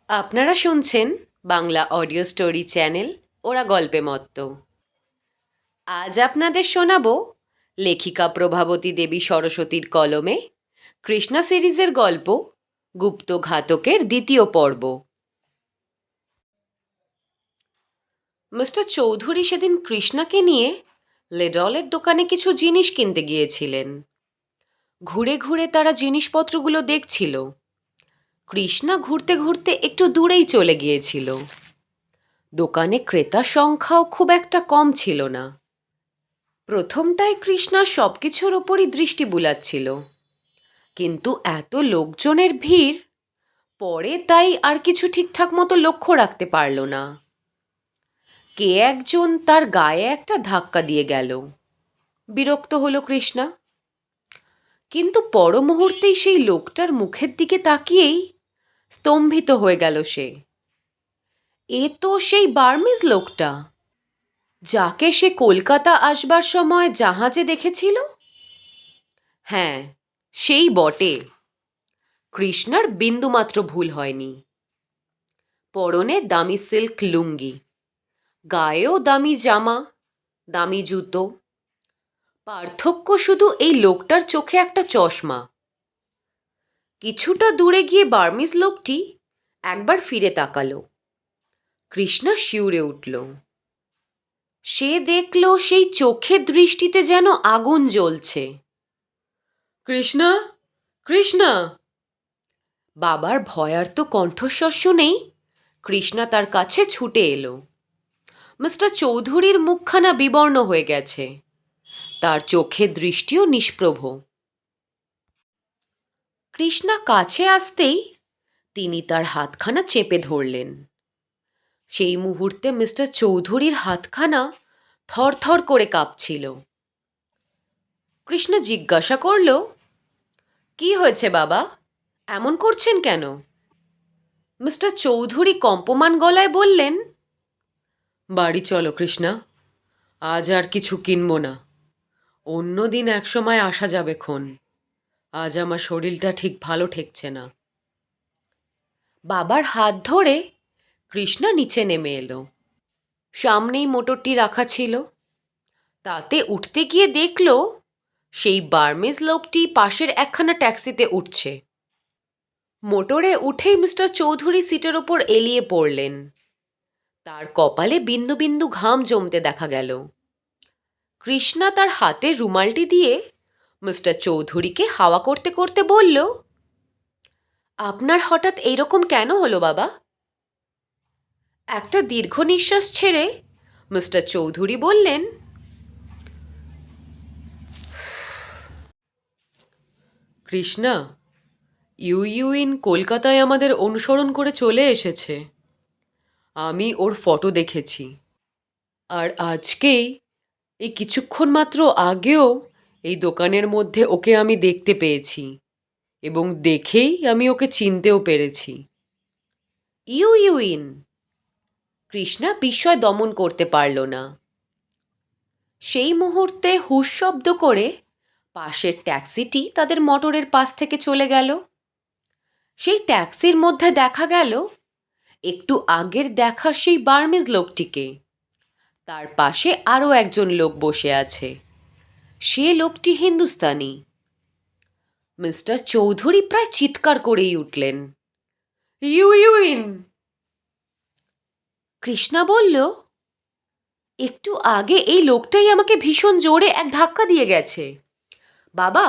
আপনারা শুনছেন Bangla audio story channel ওরা গল্পে মত্ত। আজ আপনাদের শোনাবো লেখিকা প্রভাবতী দেবী সরস্বতীর কলমে কৃষ্ণা সিরিজের গল্প গুপ্তঘাতকের দ্বিতীয় পর্ব। মিস্টার চৌধুরী সেদিন কৃষ্ণাকে নিয়ে লেডলের দোকানে কিছু জিনিস কিনতে গিয়েছিলেন। ঘুরে ঘুরে তারা জিনিসপত্রগুলো দেখছিল। কৃষ্ণা ঘুরতে ঘুরতে একটু দূরেই চলে গিয়েছিল। দোকানে ক্রেতার সংখ্যাও খুব একটা কম ছিল না। প্রথমটায় কৃষ্ণা সব কিছুর ওপরই দৃষ্টি বুলাচ্ছিল, কিন্তু এত লোকজনের ভিড় পরে তাই আর কিছু ঠিকঠাক মতো লক্ষ্য রাখতে পারল না। কে একজন তার গায়ে একটা ধাক্কা দিয়ে গেল। বিরক্ত হলো কৃষ্ণা, কিন্তু পর মুহূর্তেই সেই লোকটার মুখের দিকে তাকিয়েই স্তম্ভিত হয়ে গেল সে। এ তো সেই বার্মিজ লোকটা যাকে সে কলকাতা আসবার সময় জাহাজে দেখেছিল। হ্যাঁ, সেই বটে। কৃষ্ণার বিন্দুমাত্র ভুল হয়নি। পরনে দামি সিল্ক লুঙ্গি, গায়েও দামি জামা, দামি জুতো। পার্থক্য শুধু এই লোকটার চোখে একটা চশমা। কিছুটা দূরে গিয়ে বার্মিজ লোকটি একবার ফিরে তাকালো। কৃষ্ণা শিউরে উঠল। সে দেখল সেই চোখের দৃষ্টিতে যেন আগুন জ্বলছে। কৃষ্ণা, কৃষ্ণা! বাবার ভয়ার্ত কণ্ঠস্বর শুনেই কৃষ্ণা তার কাছে ছুটে এলো। মিস্টার চৌধুরীর মুখখানা বিবর্ণ হয়ে গেছে, তার চোখের দৃষ্টিও নিষ্প্রভ। কৃষ্ণা কাছে আসতেই তিনি তার হাতখানা চেপে ধরলেন। সেই মুহূর্তে মিস্টার চৌধুরীর হাতখানা থরথর করে কাঁপছিল। কৃষ্ণা জিজ্ঞাসা করল, কি হয়েছে বাবা, এমন করছেন কেন? মিস্টার চৌধুরী কম্পমান গলায় বললেন, বাড়ি চলো কৃষ্ণা, আজ আর কিছু কিনবো না। অন্য দিন একসময় আসা যাবে খন। আজ আমার শরীরটা ঠিক ভালো ঠেকছে না। বাবার হাত ধরে কৃষ্ণা নিচে নেমে এলো। সামনেই মোটরটি রাখা ছিল। তাতে উঠতে গিয়ে দেখল সেই বার্মিজ লোকটি পাশের একখানা ট্যাক্সিতে উঠছে। মোটরে উঠেই মিস্টার চৌধুরী সিটের ওপর এলিয়ে পড়লেন। তার কপালে বিন্দু বিন্দু ঘাম জমতে দেখা গেল। কৃষ্ণা তার হাতে রুমালটি দিয়ে মিস্টার চৌধুরীকে হাওয়া করতে করতে বলল, আপনার হঠাৎ এইরকম কেন হলো বাবা? একটা দীর্ঘ নিঃশ্বাস ছেড়ে মিস্টার চৌধুরী বললেন, কৃষ্ণা, ইউইন কলকাতায় আমাদের অনুসরণ করে চলে এসেছে। আমি ওর ফটো দেখেছি, আর আজকেই এই কিছুক্ষণ মাত্র আগেও এই দোকানের মধ্যে ওকে আমি দেখতে পেয়েছি, এবং দেখেই আমি ওকে চিনতেও পেরেছি। ইউইন! কৃষ্ণা বিস্ময় দমন করতে পারল না। সেই মুহূর্তে হুশ শব্দ করে পাশের ট্যাক্সিটি তাদের মোটরের পাশ থেকে চলে গেল। সেই ট্যাক্সির মধ্যে দেখা গেল একটু আগের দেখা সেই বার্মিজ লোকটিকে। তার পাশে আরও একজন লোক বসে আছে। সে লোকটি হিন্দুস্তানি। মিস্টার চৌধুরী প্রায় চিৎকার করেই উঠলেন, ইউইন! কৃষ্ণা বলল, একটু আগে এই লোকটাই আমাকে ভীষণ জোরে এক ধাক্কা দিয়ে গেছে বাবা।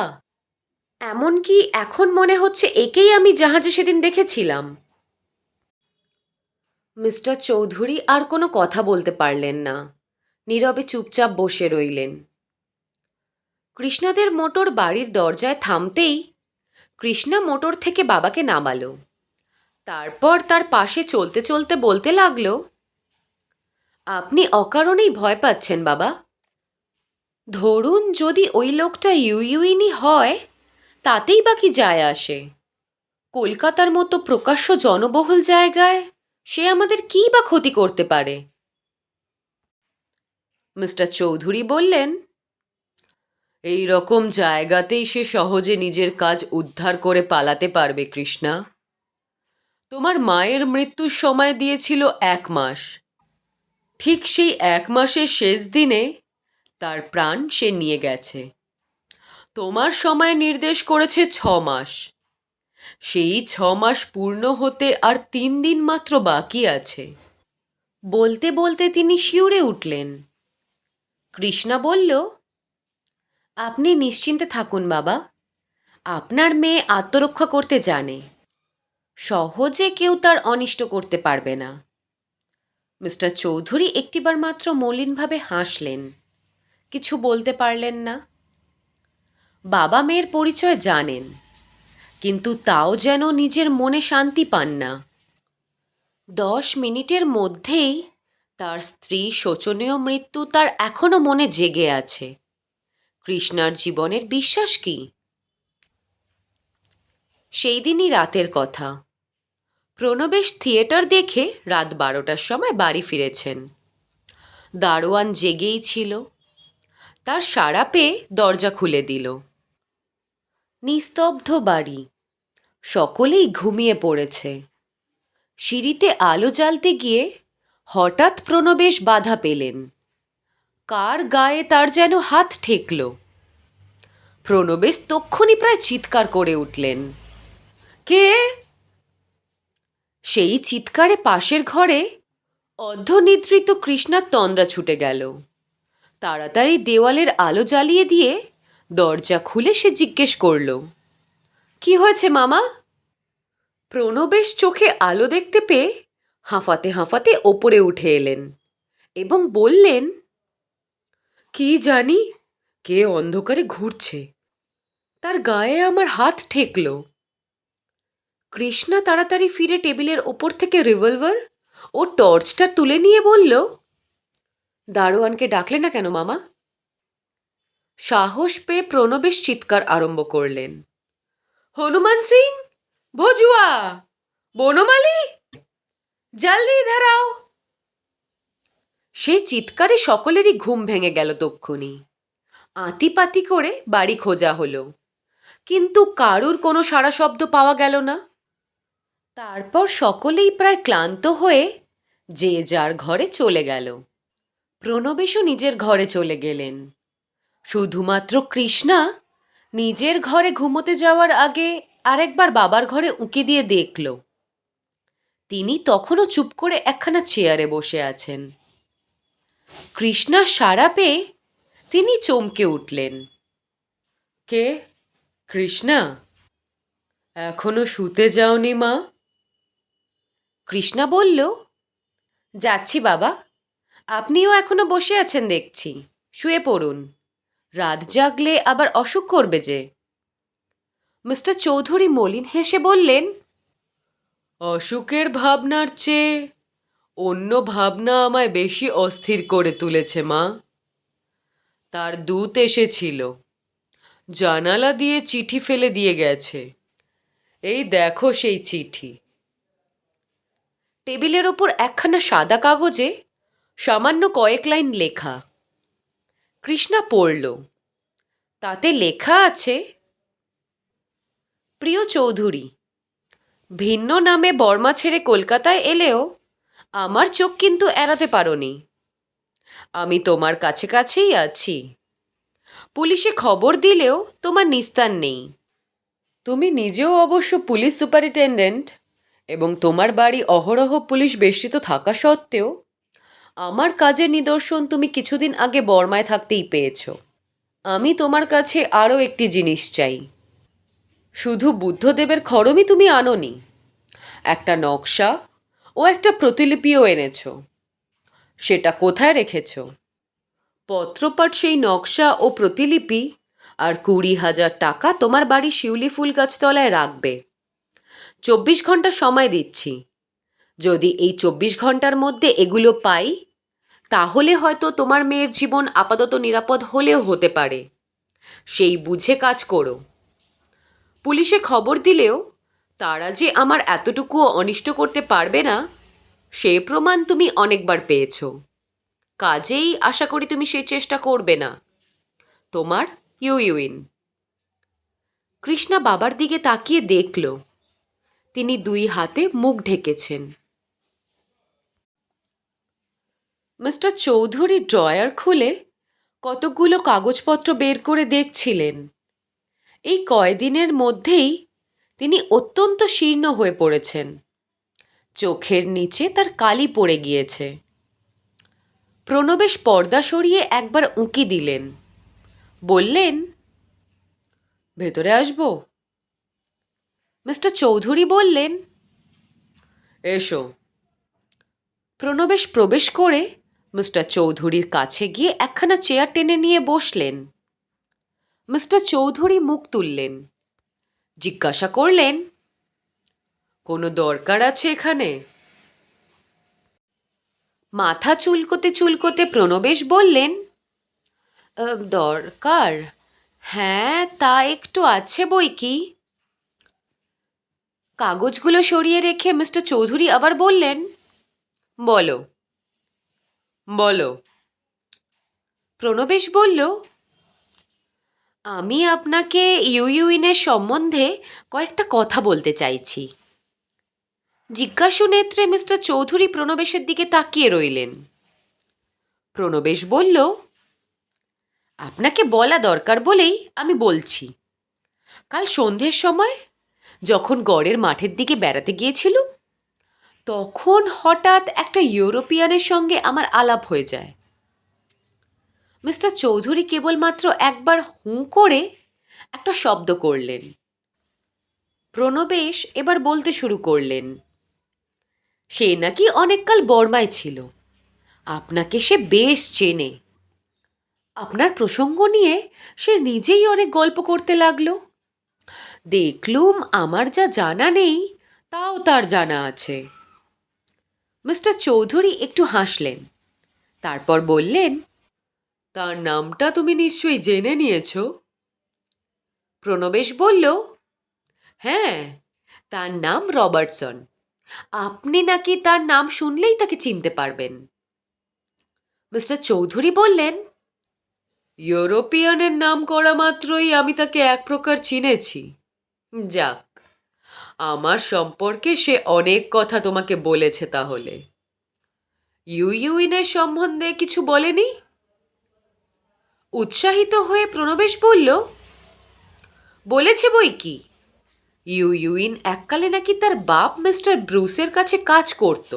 এমনকি এখন মনে হচ্ছে একেই আমি জাহাজে সেদিন দেখেছিলাম। মিস্টার চৌধুরী আর কোনো কথা বলতে পারলেন না। নীরবে চুপচাপ বসে রইলেন। কৃষ্ণাদের মোটর বাড়ির দরজায় থামতেই কৃষ্ণা মোটর থেকে বাবাকে নামালো। তারপর তার পাশে চলতে চলতে বলতে লাগলো, আপনি অকারণেই ভয় পাচ্ছেন বাবা। ধরুন যদি ওই লোকটা ইউইনই হয়, তাতেই বা কি যায় আসে? কলকাতার মতো প্রকাশ্য জনবহুল জায়গায় সে আমাদের কী বা ক্ষতি করতে পারে? মিস্টার চৌধুরী বললেন, এই রকম জায়গাতেই সে সহজে নিজের কাজ উদ্ধার করে পালাতে পারবে কৃষ্ণা। তোমার মায়ের মৃত্যুর সময় দিয়েছিল 1 মাস। ঠিক সেই 1 মাসের শেষ দিনে তার প্রাণ সে নিয়ে গেছে। তোমার সময় নির্দেশ করেছে 6 মাস। সেই 6 মাস পূর্ণ হতে আর 3 দিন মাত্র বাকি আছে। বলতে বলতে তিনি শিউরে উঠলেন। কৃষ্ণা বলল, আপনি নিশ্চিন্তে থাকুন বাবা, আপনার মেয়ে আত্মরক্ষা করতে জানে। সহজে কেউ তার অনিষ্ট করতে পারবে না। মিস্টার চৌধুরী একটিবার মাত্র মলিনভাবে হাসলেন, কিছু বলতে পারলেন না। বাবা মেয়ের পরিচয় জানেন, কিন্তু তাও যেন নিজের মনে শান্তি পান না। 10 মিনিটের মধ্যেই তার স্ত্রী শোচনীয় মৃত্যু তার এখনো মনে জেগে আছে। কৃষ্ণার জীবনের বিশ্বাস কি? সেই দিনই রাতের কথা। প্রণবেশ থিয়েটার দেখে রাত 12টার সময় বাড়ি ফিরেছেন। দারোয়ান জেগেই ছিল। তার সাড়া পেয়ে দরজা খুলে দিল। নিস্তব্ধ বাড়ি, সকলেই ঘুমিয়ে পড়েছে। সিঁড়িতে আলো জ্বালতে গিয়ে হঠাৎ প্রণবেশ বাধা পেলেন। কার গায়ে তার যেন হাত ঠেকল। প্রণবেশ তক্ষুনি প্রায় চিৎকার করে উঠলেন, কে? সেই চিৎকারে পাশের ঘরে অর্ধনিদ্রিত কৃষ্ণার তন্দ্রা ছুটে গেল। তাড়াতাড়ি দেওয়ালের আলো জ্বালিয়ে দিয়ে দরজা খুলে সে জিজ্ঞেস করল, কি হয়েছে মামা? প্রণবেশ চোখে আলো দেখতে পেয়ে হাঁফাতে হাঁফাতে ওপরে উঠে এলেন এবং বললেন, কি জানি কে অন্ধকারে ঘুরছে, তার গায়ে আমার হাত ঠেকল। কৃষ্ণা তাড়াতাড়ি ফিরে টেবিলের ওপর থেকে রিভলভার ও টর্চটা তুলে নিয়ে বলল, দারোয়ানকে ডাকলে না কেন মামা? সাহস পেয়ে প্রণবেশ চিৎকার আরম্ভ করলেন, হনুমান সিং, ভজুয়া, বনমালী, জলদি ইধার আও। সেই চিৎকারে সকলেরই ঘুম ভেঙে গেল তক্ষুনি। আঁতিপাতি করে বাড়ি খোঁজা হলো, কিন্তু কারুর কোনো সাড়া শব্দ পাওয়া গেল না। তারপর সকলেই প্রায় ক্লান্ত হয়ে যে যার ঘরে চলে গেল। প্রণবেশও নিজের ঘরে চলে গেলেন। শুধুমাত্র কৃষ্ণা নিজের ঘরে ঘুমোতে যাওয়ার আগে আরেকবার বাবার ঘরে উঁকি দিয়ে দেখল। তিনি তখনও চুপ করে একখানা চেয়ারে বসে আছেন। কৃষ্ণার সাড়া পেয়ে তিনি চমকে উঠলেন। কে? কৃষ্ণা, এখনো শুতে যাওনি মা? কৃষ্ণা বলল, যাচ্ছি বাবা, আপনিও এখনো বসে আছেন দেখছি, শুয়ে পড়ুন, রাত জাগলে আবার অসুখ করবে যে। মিস্টার চৌধুরী মলিন হেসে বললেন, অসুখের ভাবনার চেয়ে অন্য ভাবনা আমায় বেশি অস্থির করে তুলেছে মা। তার দূত এসেছিল, জানালা দিয়ে চিঠি ফেলে দিয়ে গেছে। এই দেখো সেই চিঠি। টেবিলের ওপর একখানা সাদা কাগজে সামান্য কয়েক লাইন লেখা। কৃষ্ণা পড়ল। তাতে লেখা আছে, প্রিয় চৌধুরী, ভিন্ন নামে বর্মা ছেড়ে কলকাতায় এলেও আমার চোখ কিন্তু এড়াতে পারোনি। আমি তোমার কাছে কাছেই আছি। পুলিশে খবর দিলেও তোমার নিস্তার নেই। তুমি নিজেও অবশ্য পুলিশ সুপারিনটেন্ডেন্ট এবং তোমার বাড়ি অহরহ পুলিশ বেষ্টিত থাকা সত্ত্বেও আমার কাজের নিদর্শন তুমি কিছুদিন আগে বর্মায় থাকতেই পেয়েছ। আমি তোমার কাছে আরও একটি জিনিস চাই। শুধু বুদ্ধদেবের খড়মই তুমি আনোনি, একটা নকশা ও একটা প্রতিলিপিও এনেছ। সেটা কোথায় রেখেছ? পত্রপাঠ সেই নকশা ও প্রতিলিপি আর 20,000 টাকা তোমার বাড়ি শিউলি ফুল গাছতলায় রাখবে। 24 ঘন্টা সময় দিচ্ছি। যদি এই 24 ঘন্টার মধ্যে এগুলো পাই, তাহলে হয়তো তোমার মেয়ের জীবন আপাতত নিরাপদ হলেও হতে পারে। সেই বুঝে কাজ করো। পুলিশে খবর দিলেও তারা যে আমার এতটুকুও অনিষ্ট করতে পারবে না, সে প্রমাণ তুমি অনেকবার পেয়েছ। কাজেই আশা করি তুমি সেই চেষ্টা করবে না। তোমার ইউইন। কৃষ্ণা বাবার দিকে তাকিয়ে দেখল। তিনি 2 হাতে মুখ ঢেকেছেন। মিস্টার চৌধুরী ড্রয়ার খুলে কতকগুলো কাগজপত্র বের করে দেখছিলেন। এই কয়দিনের মধ্যেই তিনি অত্যন্ত শীর্ণ হয়ে পড়েছেন। চোখের নিচে তার কালি পড়ে গিয়েছে। প্রণবেশ পর্দা সরিয়ে একবার উঁকি দিলেন, বললেন, ভেতরে আসবো? মিস্টার চৌধুরী বললেন, এসো। প্রণবেশ প্রবেশ করে মিস্টার চৌধুরীর কাছে গিয়ে একখানা চেয়ার টেনে নিয়ে বসলেন। মিস্টার চৌধুরী মুখ তুললেন, জিজ্ঞাসা করলেন, কোনো দরকার আছে এখানে? মাথা চুলকোতে চুলকোতে প্রণবেশ বললেন, দরকার? হ্যাঁ, তা একটু আছে বই কি। কাগজগুলো সরিয়ে রেখে মিস্টার চৌধুরী আবার বললেন, বলো বলো। প্রণবেশ বলল, আমি আপনাকে ইউইউইনের সম্বন্ধে কয়েকটা কথা বলতে চাইছি। জিজ্ঞাসু নেত্রে মিস্টার চৌধুরী প্রণবেশের দিকে তাকিয়ে রইলেন। প্রণবেশ বলল, আপনাকে বলা দরকার বলেই আমি বলছি। কাল সন্ধ্যের সময় যখন গড়ের মাঠের দিকে বেড়াতে গিয়েছিলুম, তখন হঠাৎ একটা ইউরোপিয়ানের সঙ্গে আমার আলাপ হয়ে যায়। মিস্টার চৌধুরী কেবলমাত্র একবার হুঁ করে একটা শব্দ করলেন। প্রণবেশ এবার বলতে শুরু করলেন, সে নাকি অনেককাল বর্মায় ছিল, আপনাকে সে বেশ চেনে। আপনার প্রসঙ্গ নিয়ে সে নিজেই অনেক গল্প করতে লাগলো। দেখলুম আমার যা জানা নেই তাও তার জানা আছে। মিস্টার চৌধুরী একটু হাসলেন, তারপর বললেন, তার নামটা তুমি নিশ্চয়ই জেনে নিয়েছ? প্রণবেশ বলল, হ্যাঁ, তার নাম রবার্টসন। আপনি নাকি তার নাম শুনলেই তাকে চিনতে পারবেন। মিস্টার চৌধুরী বললেন, ইউরোপিয়ানের নাম করা মাত্রই আমি তাকে এক প্রকার চিনেছি। যাক, আমার সম্পর্কে সে অনেক কথা তোমাকে বলেছে তাহলে। ইউইউইনের সম্বন্ধে কিছু বলেনি? উৎসাহিত হয়ে প্রণবেশ বলল, বলেছে বই কি। ইউইউইন এককালে নাকি তার বাপ মিস্টার ব্রুসের কাছে কাজ করত।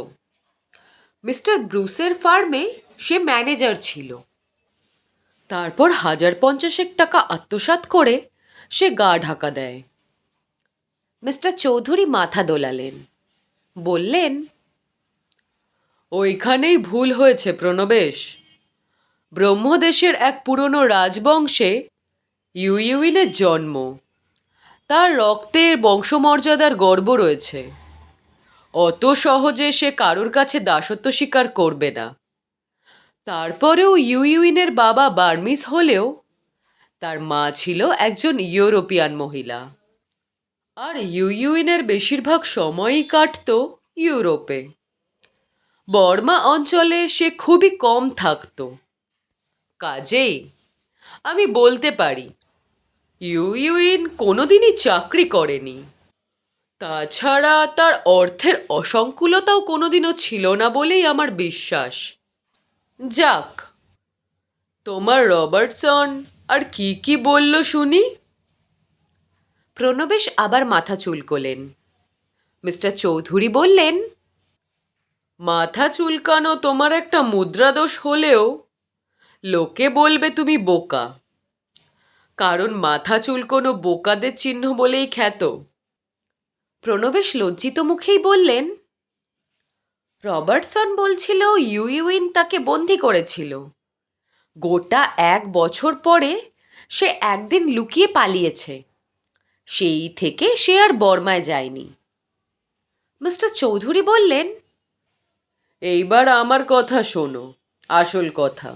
মিস্টার ব্রুসের ফার্মে সে ম্যানেজার ছিল। তারপর 1,050 টাকা আত্মসাৎ করে সে গা ঢাকা দেয়। মিস্টার চৌধুরী মাথা দোলালেন, বললেন, ওইখানেই ভুল হয়েছে প্রণবেশ। ব্রহ্মদেশের এক পুরনো রাজবংশে ইউইউইনের জন্ম। তার রক্তের বংশমর্যাদার গর্ব রয়েছে। অত সহজে সে কারোর কাছে দাসত্ব স্বীকার করবে না। তারপরেও ইউইউইনের বাবা বার্মিজ হলেও তার মা ছিল একজন ইউরোপিয়ান মহিলা। আর ইউইউইনের বেশিরভাগ সময়ই কাটত ইউরোপে। বর্মা অঞ্চলে সে খুবই কম থাকত। কাজেই আমি বলতে পারি ইউইউইন কোনোদিনই চাকরি করেনি। তাছাড়া তার অর্থের অসংকুলতাও কোনোদিনও ছিল না বলেই আমার বিশ্বাস। যাক, তোমার রবার্টসন আর কি কি বলল শুনি। প্রণবেশ আবার মাথা চুলকোলেন। মিস্টার চৌধুরী বললেন, মাথা চুলকানো তোমার একটা মুদ্রাদোষ হলেও লোকে বলবে তুমি বোকা, কারণ মাথা চুলকোনো বোকাদের চিহ্ন বলেই খ্যাত। প্রণবেশ লজ্জিত মুখেই বললেন, রবার্টসন বলছিল ইউইউইন তাকে বন্দি করেছিল। গোটা 1 বছর পরে সে একদিন লুকিয়ে পালিয়েছে। সেই থেকে সে আর বর্মায় যায়নি। মিস্টার চৌধুরী বললেন, এইবার আমার কথা শোনো, আসল কথা।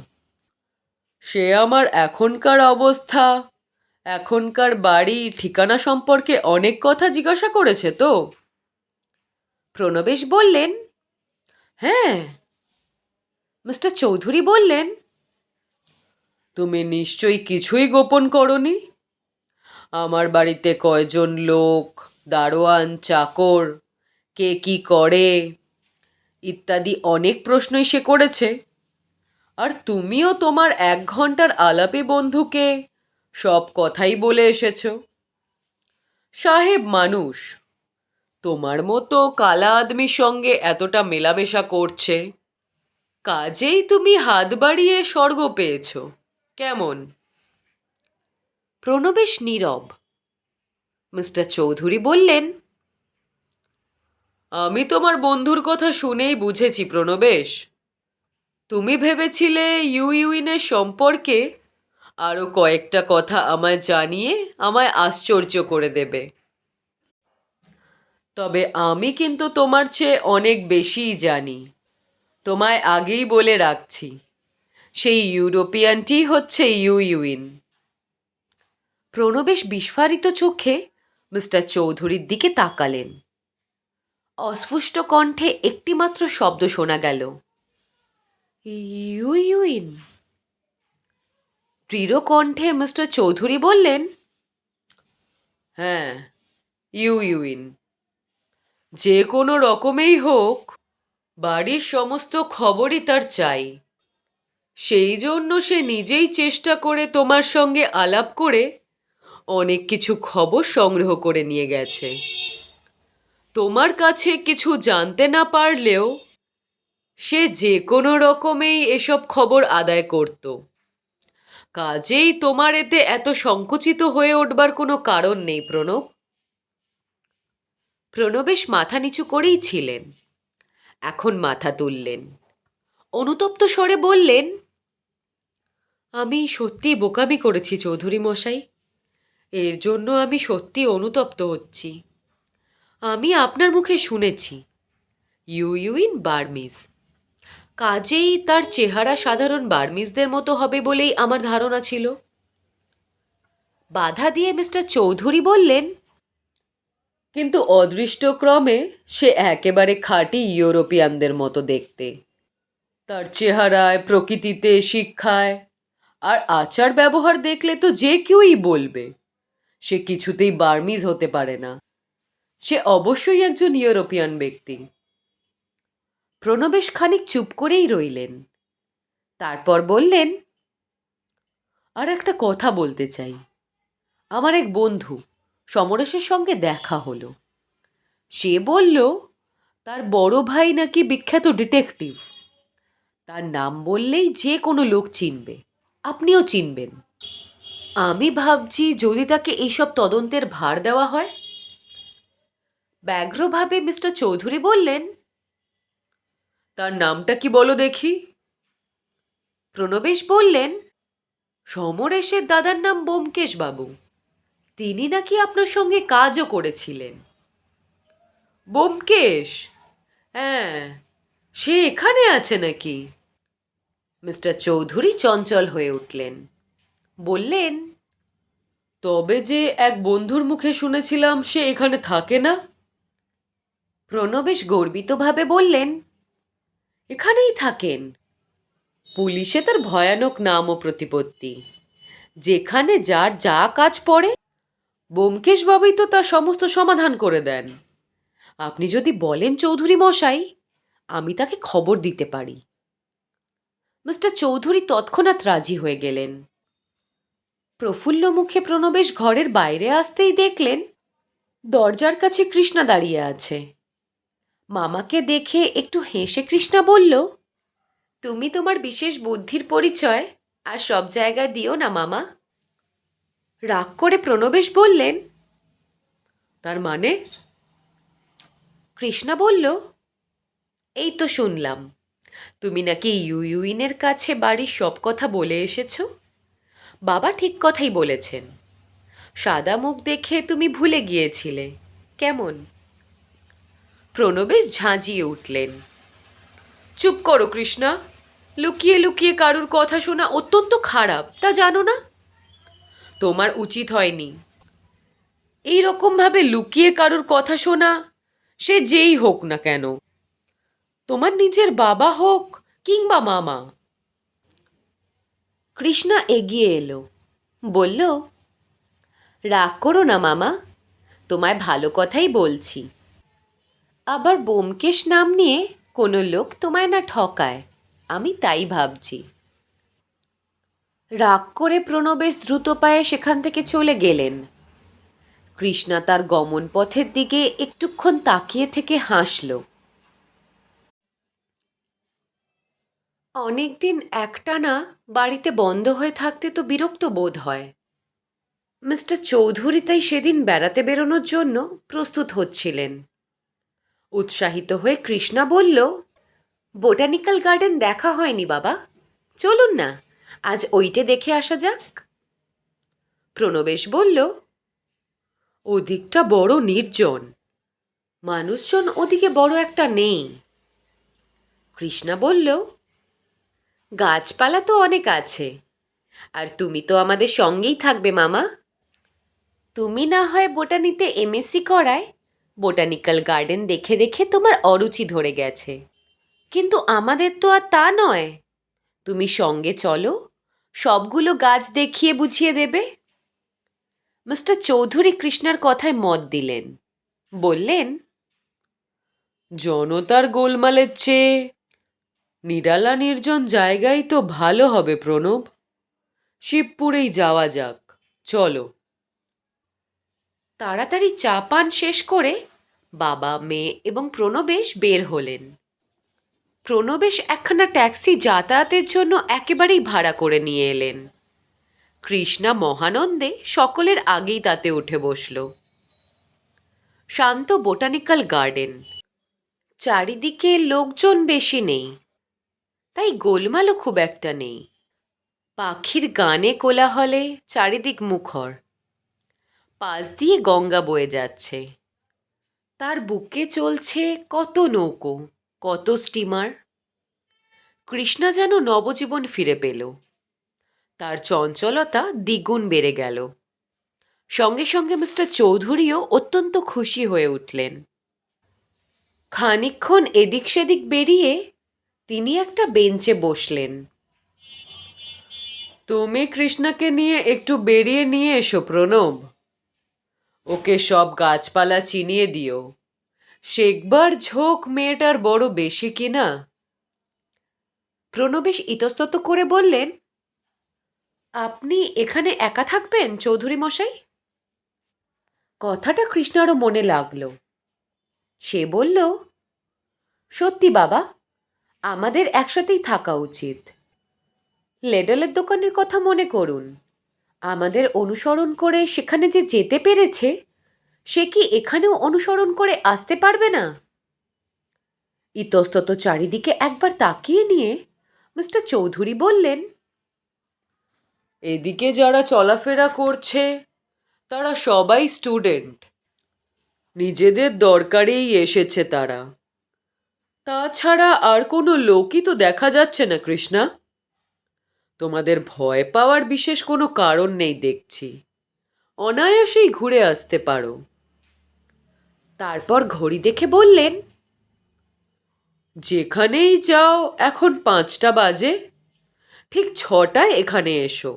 সে আমার এখনকার অবস্থা, এখনকার বাড়ি ঠিকানা সম্পর্কে অনেক কথা জিজ্ঞাসা করেছে তো? প্রণবেশ বললেন, হ্যাঁ। মিস্টার চৌধুরী বললেন, তুমি নিশ্চয়ই কিছুই গোপন করনি? আমার বাড়িতে কয়জন লোক, দারোয়ান, চাকর, কে কি করে ইত্যাদি অনেক প্রশ্নই সে করেছে। আর তুমিও তোমার 1 ঘন্টার আলাপে বন্ধুকে সব কথাই বলে এসেছো। সাহেব মানুষ, তোমার মতো কালা আদমির সঙ্গে এতটা মেলামেশা করছে, কাজেই তুমি হাত বাড়িয়ে স্বর্গ পেয়েছ। কেমন? প্রণবেশ নীরব। মিস্টার চৌধুরী বললেন, আমি তোমার বন্ধুর কথা শুনেই বুঝেছি প্রণবেশ। তুমি ভেবেছিলে ইউইনের সম্পর্কে আরও কয়েকটা কথা আমায় জানিয়ে আমায় আশ্চর্য করে দেবে। তবে আমি কিন্তু তোমার চেয়ে অনেক বেশিই জানি। তোমায় আগেই বলে রাখছি, সেই ইউরোপিয়ানটি হচ্ছে ইউইন। প্রণবেশ বিস্ফারিত চোখে মিস্টার চৌধুরীর দিকে তাকালেন। অস্ফুষ্ট কণ্ঠে একটিমাত্র শব্দ শোনা গেল, ইউইন। দৃঢ় কণ্ঠে মিস্টার চৌধুরী বললেন, হ্যাঁ, ইউইন। যে কোনো রকমেই হোক, বাড়ির সমস্ত খবরই তার চাই। সেই জন্য সে নিজেই চেষ্টা করে তোমার সঙ্গে আলাপ করে অনেক কিছু খবর সংগ্রহ করে নিয়ে গেছে। তোমার কাছে কিছু জানতে না পারলেও সে যে কোনো রকমেই এসব খবর আদায় করত। কাজেই তোমার এতে এত সংকুচিত হয়ে উঠবার কোনো কারণ নেই প্রণব। প্রণবেশ মাথা নিচু করেই ছিলেন, এখন মাথা তুললেন। অনুতপ্ত স্বরে বললেন, আমি সত্যি বোকামি করেছি চৌধুরী মশাই। এর জন্য আমি সত্যি অনুতপ্ত হচ্ছি। আমি আপনার মুখে শুনেছি ইউইন বার্মিজ, কাজেই তার চেহারা সাধারণ বার্মিজদের মতো হবে বলেই আমার ধারণা ছিল। বাধা দিয়ে মিস্টার চৌধুরী বললেন, কিন্তু অদৃষ্টক্রমে সে একেবারে খাঁটি ইউরোপিয়ানদের মতো দেখতে। তার চেহারায়, প্রকৃতিতে, শিক্ষায় আর আচার ব্যবহার দেখলে তো যে কেউই বলবে সে কিছুতেই বার্মিজ হতে পারে না। সে অবশ্যই একজন ইউরোপিয়ান ব্যক্তি। প্রণবেশ খানিক চুপ করেই রইলেন। তারপর বললেন, আর একটা কথা বলতে চাই। আমার এক বন্ধু সমরেশের সঙ্গে দেখা হলো। সে বলল তার বড় ভাই নাকি বিখ্যাত ডিটেকটিভ। তার নাম বললেই যে কোনো লোক চিনবে, আপনিও চিনবেন। আমি ভাবছি যদি তাকে এইসব তদন্তের ভার দেওয়া হয়। ব্যগ্রভাবে মিস্টার চৌধুরী বললেন, তার নামটা কি বলো দেখি? প্রণবেশ বললেন, সমরেশের দাদার নাম ব্যোমকেশ বাবু। তিনি নাকি আপনার সঙ্গে কাজও করেছিলেন। ব্যোমকেশ? হ্যাঁ, সে এখানে আছে নাকি? মিস্টার চৌধুরী চঞ্চল হয়ে উঠলেন। বললেন, তবে যে এক বন্ধুর মুখে শুনেছিলাম সে এখানে থাকে না। প্রণবেশ গর্বিতভাবে বললেন, এখানেই থাকেন। পুলিশে তার ভয়ানক নাম ও প্রতিপত্তি। যেখানে যার যা কাজ পড়ে ব্যোমকেশ বাবুই তো তার সমস্ত সমাধান করে দেন। আপনি যদি বলেন চৌধুরী মশাই, আমি তাকে খবর দিতে পারি। মিস্টার চৌধুরী তৎক্ষণাৎ রাজি হয়ে গেলেন। প্রফুল্ল মুখে প্রণবেশ ঘরের বাইরে আসতেই দেখলেন দরজার কাছে কৃষ্ণা দাঁড়িয়ে আছে। মামাকে দেখে একটু হেসে কৃষ্ণা বলল, তুমি তোমার বিশেষ বুদ্ধির পরিচয় আর সব জায়গায় দিও না মামা। রাগ করে প্রণবেশ বললেন, তার মানে? কৃষ্ণা বলল, এই তো শুনলাম তুমি নাকি ইউইনের কাছে বাড়ির সব কথা বলে এসেছ। বাবা ঠিক কথাই বলেছেন। সাদা মুখ দেখে তুমি ভুলে গিয়েছিলে কেমন? প্রণবেশ ঝাঁঝিয়ে উঠলেন, চুপ করো কৃষ্ণা। লুকিয়ে লুকিয়ে কারুর কথা শোনা অত্যন্ত খারাপ, তা জানো না? তোমার উচিত হয়নি এই রকমভাবে লুকিয়ে কারুর কথা শোনা, সে যেই হোক না কেন, তোমার নিজের বাবা হোক কিংবা মামা। কৃষ্ণা এগিয়ে এলো, বলল, রাগ করো না মামা। তোমায় ভালো কথাই বলছি। আবার ব্যোমকেশ নাম নিয়ে কোনো লোক তোমায় না ঠকায়, আমি তাই ভাবছি। রাগ করে প্রণবেশ দ্রুত পায়ে সেখান থেকে চলে গেলেন। কৃষ্ণা তার গমন পথের দিকে একটুক্ষণ তাকিয়ে থেকে হাসল। অনেকদিন একটানা বাড়িতে বন্ধ হয়ে থাকতে তো বিরক্ত বোধ হয়। মিস্টার চৌধুরী তাই সেদিন বেড়াতে বেরোনোর জন্য প্রস্তুত হচ্ছিলেন। উৎসাহিত হয়ে কৃষ্ণা বলল, বোটানিক্যাল গার্ডেন দেখা হয়নি বাবা, চলুন না আজ ওইটে দেখে আসা যাক। প্রণবেশ বলল, ওদিকটা বড় নির্জন, মানুষজন ওদিকে বড় একটা নেই। কৃষ্ণা বলল, গাছপালা তো অনেক আছে, আর তুমি তো আমাদের সঙ্গেই থাকবে মামা। তুমি না হয় বোটানিতে এমএসসি করায় বোটানিক্যাল গার্ডেন দেখে দেখে তোমার অরুচি ধরে গেছে, কিন্তু আমাদের তো আর তা নয়। তুমি সঙ্গে চলো, সবগুলো গাছ দেখিয়ে বুঝিয়ে দেবে। মিস্টার চৌধুরী কৃষ্ণার কথায় মত দিলেন। বললেন, জনতার গোলমালের চেয়ে নিরালা নির্জন জায়গায় তো ভালো হবে প্রণব, শিবপুরেই যাওয়া যাক, চলো। তাড়াতাড়ি চা পান শেষ করে বাবা, মেয়ে এবং প্রণবেশ বের হলেন। প্রণবেশ একখানা ট্যাক্সি যাতায়াতের জন্য একেবারেই ভাড়া করে নিয়ে এলেন। কৃষ্ণা মহানন্দে সকলের আগেই তাতে উঠে বসল। শান্ত বোটানিক্যাল গার্ডেন, চারিদিকে লোকজন বেশি নেই, তাই গোলমালও খুব একটা নেই। পাখির গানে কোলাহলে চারিদিক মুখর। পাশ দিয়ে গঙ্গা বয়ে যাচ্ছে, তার বুকে চলছে কত নৌকো, কত স্টিমার। কৃষ্ণা যেন নবজীবন ফিরে পেল, তার চঞ্চলতা দ্বিগুণ বেড়ে গেল। সঙ্গে সঙ্গে মিস্টার চৌধুরীও অত্যন্ত খুশি হয়ে উঠলেন। খানিকক্ষণ এদিক সেদিক বেরিয়ে তিনি একটা বেঞ্চে বসলেন। তুমি কৃষ্ণাকে নিয়ে একটু বেরিয়ে নিয়ে এসো প্রণব, ওকে সব গাছপালা চিনিয়ে দিও, শেখবার ঝোঁক মেয়েটার বড় বেশি কিনা। প্রণবেশ ইতস্তত করে বললেন, আপনি এখানে একা থাকবেন চৌধুরী মশাই? কথাটা কৃষ্ণারও মনে লাগল। সে বলল, সত্যি বাবা, আমাদের একসাথেই থাকা উচিত। লেডলের দোকানের কথা মনে করুন, আমাদের অনুসরণ করে সেখানে যে যেতে পেরেছে, সে কি এখানেও অনুসরণ করে আসতে পারবে না? ইতস্তত চারিদিকে একবার তাকিয়ে নিয়ে মিস্টার চৌধুরী বললেন, এদিকে যারা চলাফেরা করছে তারা সবাই স্টুডেন্ট, নিজেদের দরকারেই এসেছে তারা। তাছাড়া আর কোনো লোকই তো দেখা যাচ্ছে না কৃষ্ণা। তোমাদের ভয় পাওয়ার বিশেষ কোনো কারণ নেই দেখছি, অনায়াসেই ঘুরে আসতে পারো। তারপর ঘড়ি দেখে বললেন, যেখানেই যাও এখন 5টা বাজে, ঠিক 6টায় এখানে এসো।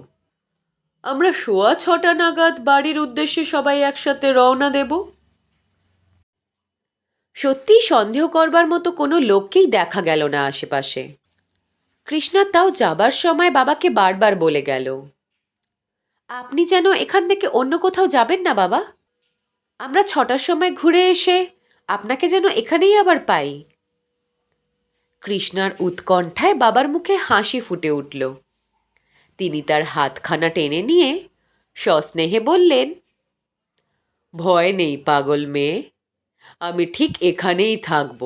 আমরা 6:15 নাগাদ বাড়ির উদ্দেশ্যে সবাই একসাথে রওনা দেব। সত্যিই সন্দেহ করবার মতো কোনো লোককেই দেখা গেল না আশেপাশে। কৃষ্ণা তাও যাবার সময় বাবাকে বারবার বলে গেল, আপনি যেন এখান থেকে অন্য কোথাও যাবেন না বাবা। আমরা 6টার সময় ঘুরে এসে আপনাকে যেন এখানেই আবার পাই। কৃষ্ণার উৎকণ্ঠায় বাবার মুখে হাসি ফুটে উঠল। তিনি তার হাতখানা টেনে নিয়ে সস্নেহে বললেন, ভয় নেই পাগল মেয়ে, আমি ঠিক এখানেই থাকব।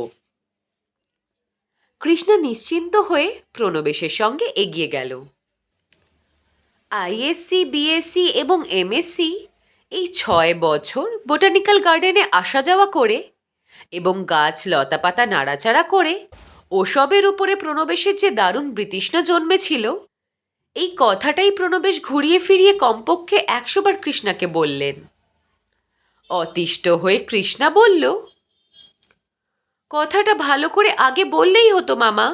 কৃষ্ণা নিশ্চিন্ত হয়ে প্রণবেশের সঙ্গে এগিয়ে গেল। আইএসসি, বিএসসি এবং এমএসসি এই 6 বছর বোটানিক্যাল গার্ডেনে আসা যাওয়া করে এবং গাছ লতাপাতা নাড়াচাড়া করে ওসবের উপরে প্রণবেশের যে দারুণ বিতৃষ্ণা জন্মেছিল, এই কথাটাই প্রণবেশ ঘুরিয়ে ফিরিয়ে কমপক্ষে 100 বার কৃষ্ণাকে বললেন। অতিষ্ঠ হয়ে কৃষ্ণা বলল, কথাটা ভালো করে আগে বললেই হতো মামা,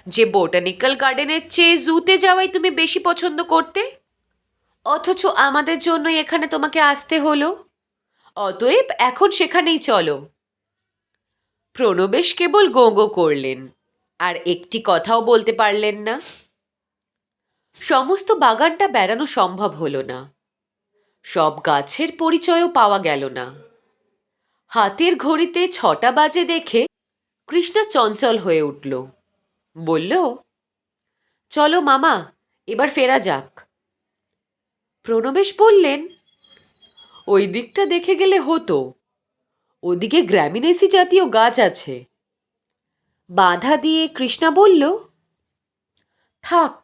যে বোটানিক্যাল গার্ডেনের চেয়ে জুতে যাওয়াই তুমি বেশি পছন্দ করতে, অথচ আমাদের জন্যই এখানে তোমাকে আসতে হলো। অতএব এখন সেখানেই চলো। প্রণবেশ কেবল গো গো করলেন, আর একটি কথাও বলতে পারলেন না। সমস্ত বাগানটা বেড়ানো সম্ভব হলো না, সব গাছের পরিচয়ও পাওয়া গেল না। হাতের ঘড়িতে 6টা বাজে দেখে কৃষ্ণা চঞ্চল হয়ে উঠল। বলল, চলো মামা, এবার ফেরা যাক। প্রণবেশ বললেন, ওই দিকটা দেখে গেলে হতো, ওদিকে গ্র্যামিনেসি জাতীয় গাছ আছে। বাধা দিয়ে কৃষ্ণা বলল, থাক,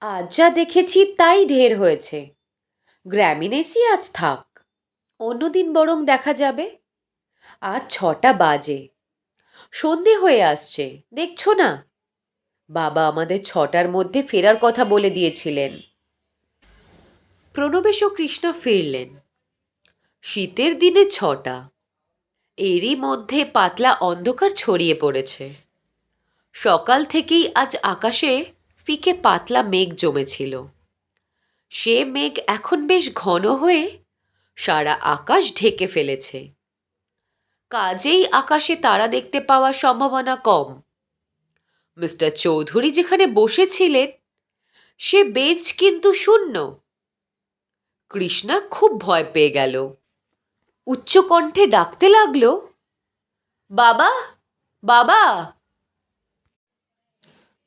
আজ যা দেখেছি তাই ঢের হয়েছে। গ্র্যামিনেসি আজ থাক, অন্যদিন বরং দেখা যাবে। আজ 6টা বাজে, সন্ধে হয়ে আসছে, দেখছো না? বাবা আমাদের 6টার মধ্যে ফেরার কথা বলে দিয়েছিলেন। প্রণবেশ ও কৃষ্ণা ফিরলেন। শীতের দিনে 6টা, এরই মধ্যে পাতলা অন্ধকার ছড়িয়ে পড়েছে। সকাল থেকেই আজ আকাশে ফিকে পাতলা মেঘ জমেছিল। সে মেঘ এখন বেশ ঘন হয়ে সারা আকাশ ঢেকে ফেলেছে। কাজেই আকাশে তারা দেখতে পাওয়ার সম্ভাবনা কম। মিস্টার চৌধুরী যেখানে বসেছিলেন সে বেঞ্চ কিন্তু শূন্য। কৃষ্ণা খুব ভয় পেয়ে গেল। উচ্চ কণ্ঠে ডাকতে লাগলো, বাবা, বাবা।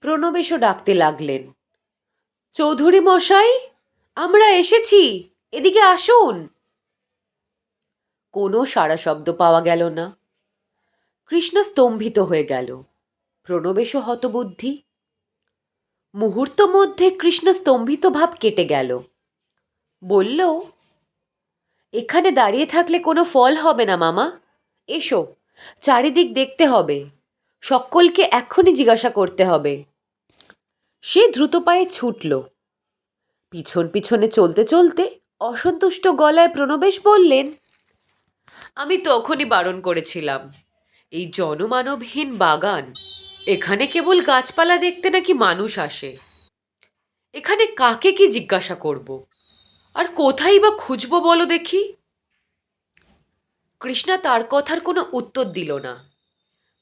প্রণবেশও ডাকতে লাগলেন, চৌধুরী মশাই, আমরা এসেছি, এদিকে আসুন। কোনো সাড়া শব্দ পাওয়া গেল না। কৃষ্ণ স্তম্ভিত হয়ে গেল, প্রণবেশও হতবুদ্ধি। মুহূর্ত মধ্যে কৃষ্ণ স্তম্ভিত ভাব কেটে গেল। বলল, এখানে দাঁড়িয়ে থাকলে কোনো ফল হবে না মামা, এসো, চারিদিক দেখতে হবে, সকলকে এক্ষুনি জিজ্ঞাসা করতে হবে। সে দ্রুত পায়ে ছুটল। পিছন পিছনে চলতে চলতে অসন্তুষ্ট গলায় প্রণবেশ বললেন, আমি তখনই বারণ করেছিলাম, এই জনমানবহীন বাগান, এখানে কেবল গাছপালা দেখতে নাকি মানুষ আসে। এখানে কাকে কি জিজ্ঞাসা করব, আর কোথায় বা খুঁজবো বলো দেখি? কৃষ্ণা তার কথার কোনো উত্তর দিল না।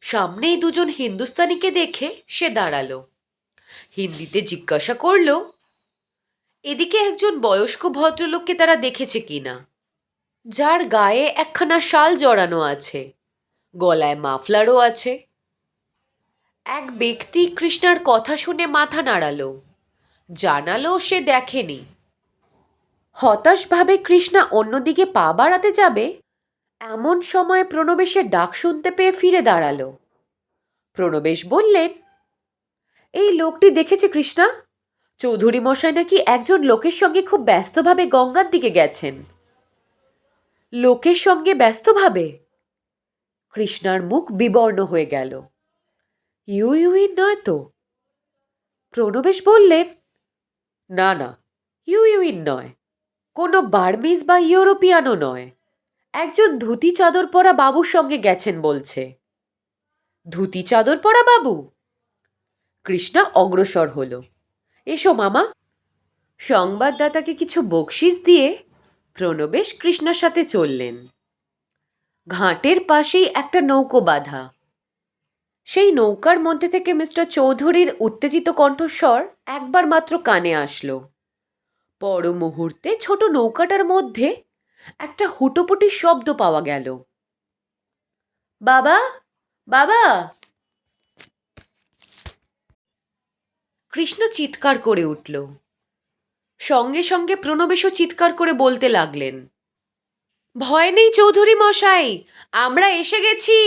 সামনেই দুজন হিন্দুস্তানিকে দেখে সে দাঁড়ালো। হিন্দিতে জিজ্ঞাসা করল, এদিকে একজন বয়স্ক ভদ্রলোককে তারা দেখেছে কিনা, যার গায়ে একখানা শাল জড়ানো আছে, গলায় মাফলারও আছে। এক ব্যক্তি কৃষ্ণার কথা শুনে মাথা নাড়ালো, জানালো সে দেখেনি। হতাশভাবে কৃষ্ণা অন্যদিকে পা বাড়াতে যাবে, এমন সময় প্রণবেশের ডাক শুনতে পেয়ে ফিরে দাঁড়ালো। প্রণবেশ বললেন, এই লোকটি দেখেছে কৃষ্ণা, চৌধুরী মশাই নাকি একজন লোকের সঙ্গে খুব ব্যস্তভাবে গঙ্গার দিকে গেছেন। লোকের সঙ্গে ব্যস্তভাবে? কৃষ্ণার মুখ বিবর্ণ হয়ে গেল। ইউইউই নয় তো? প্রণবেশ বললেন, না না, ইউইউইন নয়, কোনো বার্মিজ বা ইউরোপিয়ানও নয়, একজন ধুতি চাদর পরা বাবুর সঙ্গে গেছেন বলছে। ধুতি চাদর পরা বাবু? কৃষ্ণা অগ্রসর হল। এসো মামা। সংবাদদাতাকে কিছু বকশিস দিয়ে প্রণবেশ কৃষ্ণার সাথে চললেন। ঘাটের পাশেই একটা নৌকো বাঁধা। সেই নৌকার মধ্যে থেকে মিস্টার চৌধুরীর উত্তেজিত কণ্ঠস্বর একবার মাত্র কানে আসলো। পর মুহূর্তে ছোট নৌকাটার মধ্যে একটা হুটোপুটির শব্দ পাওয়া গেল। বাবা, বাবা! কৃষ্ণ চিৎকার করে উঠল। সঙ্গে সঙ্গে প্রণবেশও চিৎকার করে বলতে লাগলেন, ভয় নেই চৌধুরী মশাই, আমরা এসে গেছি।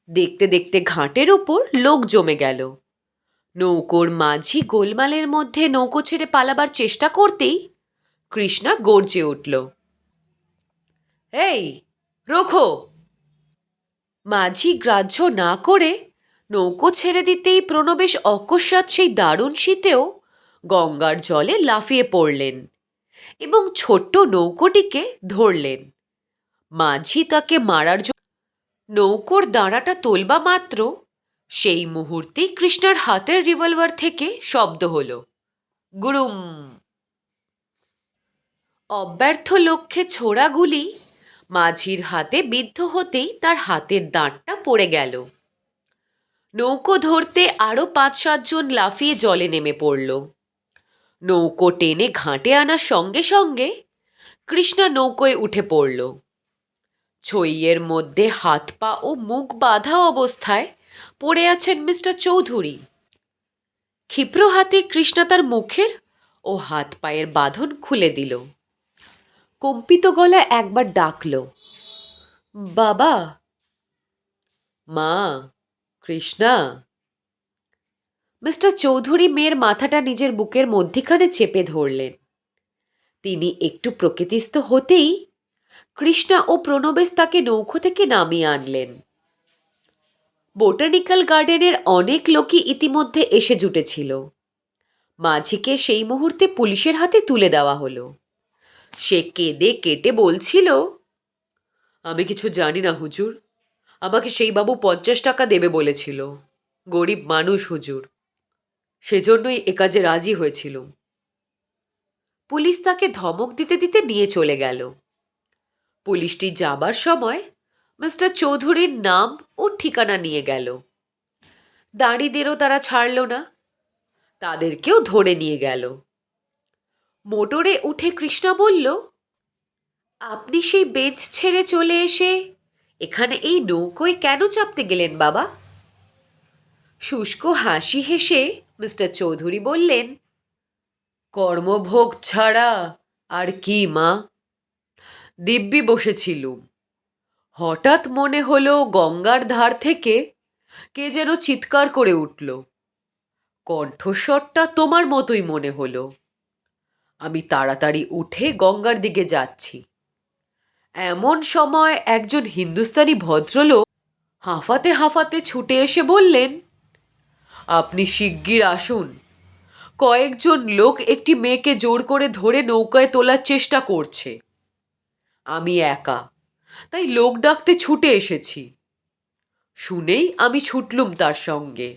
দেখতে দেখতে ঘাটের উপর লোক জমে গেল। নৌকোর মাঝি গোলমালের মধ্যে নৌকো ছেড়ে পালাবার চেষ্টা করতেই কৃষ্ণা গর্জে উঠল, এই রোখো! মাঝি গ্রাহ্য না করে নৌকো ছেড়ে দিতেই প্রণবেশ অকস্মাৎ সেই দারুণ শীতেও গঙ্গার জলে লাফিয়ে পড়লেন এবং ছোট্ট নৌকোটিকে ধরলেন। মাঝি তাকে মারার জন্য নৌকোর দাঁড়াটা তোলবা মাত্র সেই মুহূর্তেই কৃষ্ণার হাতের রিভলভার থেকে শব্দ হলো, গুরুম। অব্যর্থ লক্ষ্যে ছোড়া গুলি মাঝির হাতে বিদ্ধ হতেই তার হাতের দাঁতটা পড়ে গেল। নৌকো ধরতে আরও ৫-৭ জন লাফিয়ে জলে নেমে পড়ল। নৌকো টেনে ঘাটে আনার সঙ্গে সঙ্গে কৃষ্ণা নৌকোয় উঠে পড়ল। ছইয়ের মধ্যে হাত পা ও মুখ বাঁধা অবস্থায় পড়ে আছেন মিস্টার চৌধুরী। ক্ষিপ্র হাতে কৃষ্ণা তার মুখের ও হাত পায়ের বাঁধন খুলে দিল। কম্পিত গলায় একবার ডাকল, বাবা। মা, কৃষ্ণা। মিস্টার চৌধুরী মেয়ের মাথাটা নিজের বুকের মধ্যিখানে চেপে ধরলেন। তিনি একটু প্রকৃতিস্থ হতেই কৃষ্ণা ও প্রণবেশ তাকে নৌকো থেকে নামিয়ে আনলেন। বোটানিক্যাল গার্ডেনের অনেক লোকই ইতিমধ্যে এসে জুটেছিল। মাঝিকে সেই মুহূর্তে পুলিশের হাতে তুলে দেওয়া হলো। সে কেঁদে কেটে বলছিল, আমি কিছু জানি না হুজুর, আমাকে সেই বাবু 50 টাকা দেবে বলেছিল। গরিব মানুষ হুজুর, সেজন্যই এ কাজে রাজি হয়েছিলুম। পুলিশ তাকে ধমক দিতে দিতে নিয়ে চলে গেল। পুলিশটি যাবার সময় মিস্টার চৌধুরীর নাম ও ঠিকানা নিয়ে গেল। দাঁড়িদেরও তারা ছাড়ল না, তাদেরকেও ধরে নিয়ে গেল। মোটরে উঠে কৃষ্ণা বলল, আপনি সেই বেঞ্চ ছেড়ে চলে এসে এখানে এই নৌকোয় কেন চাপতে গেলেন বাবা? শুষ্ক হাসি হেসে মিস্টার চৌধুরী বললেন, কর্মভোগ ছাড়া আর কি মা। দিব্যি বসেছিলুম, হঠাৎ মনে হলো গঙ্গার ধার থেকে কে যেন চিৎকার করে উঠল। কণ্ঠস্বরটা তোমার মতোই মনে হলো। আমি তাড়াতাড়ি উঠে গঙ্গার দিকে যাচ্ছি। এমন সময় একজন হিন্দুস্তানি ভদ্রলোক হাঁফাতে হাঁফাতে ছুটে এসে বললেন, আপনি শিগগির আসুন। কয়েকজন লোক একটি মেয়েকে জোর করে ধরে নৌকায় তোলার চেষ্টা করছে। আমি একা, তাই লোক ডাকতে ছুটে এসেছি। শুনেই আমি ছুটলুম তার সঙ্গে।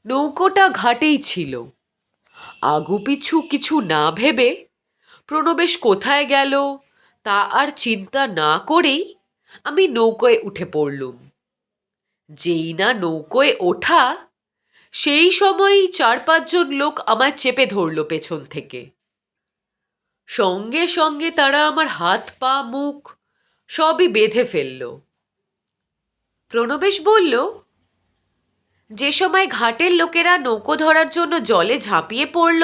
নৌকোটা ঘাটেই ছিল। আগুপিছু কিছু না ভেবে প্রণবেশ কোথায় গেল তা আর চিন্তা না করেই আমি নৌকোয় উঠে পড়লুম। যেই না নৌকোয় ওঠা, সেই সময়ই 4-5 জন লোক আমায় চেপে ধরল পেছন থেকে। সঙ্গে সঙ্গে তারা আমার হাত পা মুখ সবই বেঁধে ফেলল। প্রণবেশ বলল, যে সময় ঘাটের লোকেরা নৌকো ধরার জন্য জলে ঝাঁপিয়ে পড়ল,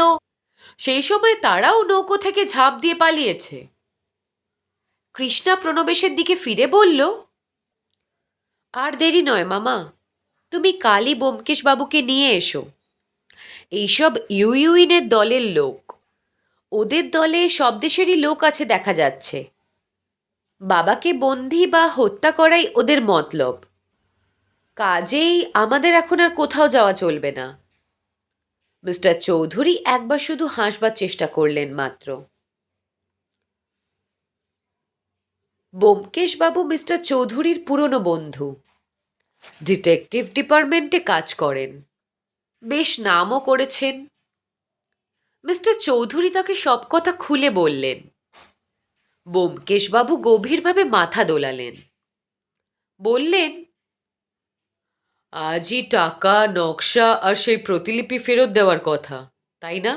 সেই সময় তারাও নৌকো থেকে ঝাঁপ দিয়ে পালিয়েছে। কৃষ্ণা প্রণবেশের দিকে ফিরে বলল, আর দেরি নয় মামা, তুমি কালই ব্যোমকেশ বাবুকে নিয়ে এসো। এইসব ইউইউইনের দলের লোক, ওদের দলে সব দেশেরই লোক আছে দেখা যাচ্ছে। বাবাকে বন্দি বা হত্যা করাই ওদের মতলব। কাজেই আমাদের এখন আর কোথাও যাওয়া চলবে না। মিস্টার চৌধুরী একবার শুধু হাসবার চেষ্টা করলেন মাত্র। ব্যোমকেশবাবু মিস্টার চৌধুরীর পুরনো বন্ধু, ডিটেকটিভ ডিপার্টমেন্টে কাজ করেন, বেশ নামও করেছেন। মিস্টার চৌধুরী তাকে সব কথা খুলে বললেন। ব্যোমকেশবাবু গভীরভাবে মাথা দোলালেন। বললেন, আজই টাকা, নকশা আর সেই প্রতিলিপি ফেরত দেওয়ার কথা, তাই না?